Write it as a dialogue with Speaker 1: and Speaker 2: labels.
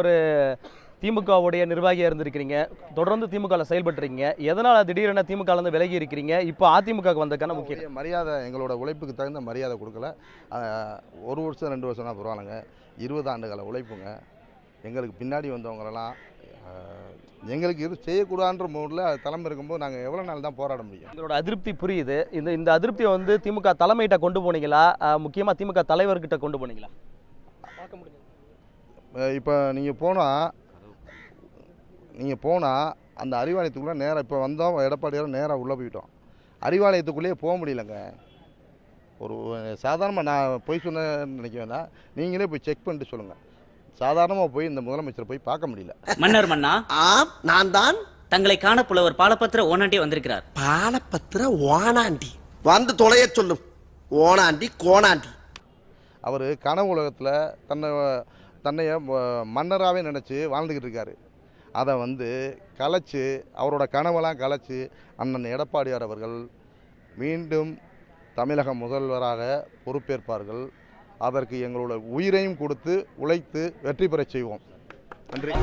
Speaker 1: ஒரு திமுகவுடைய நிர்வாகியாக இருந்திருக்கிறீங்க, தொடர்ந்து திமுகவில் செயல்பட்டுருக்கீங்க. எதனால் திடீரென திமுகலேருந்து விலகி இருக்கிறீங்க? இப்போ அதிமுகவுக்கு வந்ததுக்கான முக்கிய
Speaker 2: மரியாதை, எங்களோட உழைப்புக்கு தகுந்த மரியாதை கொடுக்கல. 1 வருஷம் 2 வருஷம்னா பரவாயில்லைங்க, 20 ஆண்டுகால உழைப்புங்க. எங்களுக்கு பின்னாடி வந்தவங்களெல்லாம் எங்களுக்கு இது செய்யக்கூடாதுன்ற மூடில் தலைமை இருக்கும்போது நாங்கள் எவ்வளோ நாள் தான் போராட முடியும்?
Speaker 1: எங்களோட அதிருப்தி புரியுது. இந்த அதிருப்தியை வந்து திமுக தலைமையிட்ட கொண்டு போனீங்களா, முக்கியமாக திமுக தலைவர்கிட்ட கொண்டு போனீங்களா?
Speaker 2: இப்போ நீங்கள் போனால் அந்த அறிவாலயத்துக்குள்ளே நேராக இப்போ வந்தோம், எடப்பாடியார் நேராக உள்ளே போயிட்டோம். அறிவாலயத்துக்குள்ளேயே போக முடியலங்க. ஒரு சாதாரணமாக நான் போய் சொன்னேன்னு நினைக்க வேண்டாம், நீங்களே போய் செக் பண்ணிட்டு சொல்லுங்கள். சாதாரணமாக போய் இந்த முதலமைச்சரை போய் பார்க்க முடியல.
Speaker 3: மன்னர் மன்னா,
Speaker 4: ஆம், நான் தான்.
Speaker 3: தங்களை காண புலவர் பாலபத்திர ஓனாண்டி வந்திருக்கிறார்.
Speaker 4: பாலபத்திர ஓனாண்டி வந்து தொலைய சொல்லும். ஓனாண்டி கோணாண்டி.
Speaker 2: அவர் கனவு உலகத்தில் தன்னைய மன்னராகவே நினச்சி வாழ்ந்துக்கிட்டு இருக்காரு. அதை வந்து கலைச்சி, அவரோட கனவெல்லாம் கலைச்சி அண்ணன் எடப்பாடியார் அவர்கள் மீண்டும் தமிழக முதல்வராக பொறுப்பேற்பார்கள். அதற்கு எங்களோட உயிரையும் கொடுத்து உழைத்து வெற்றி பெறச் செய்வோம். நன்றி.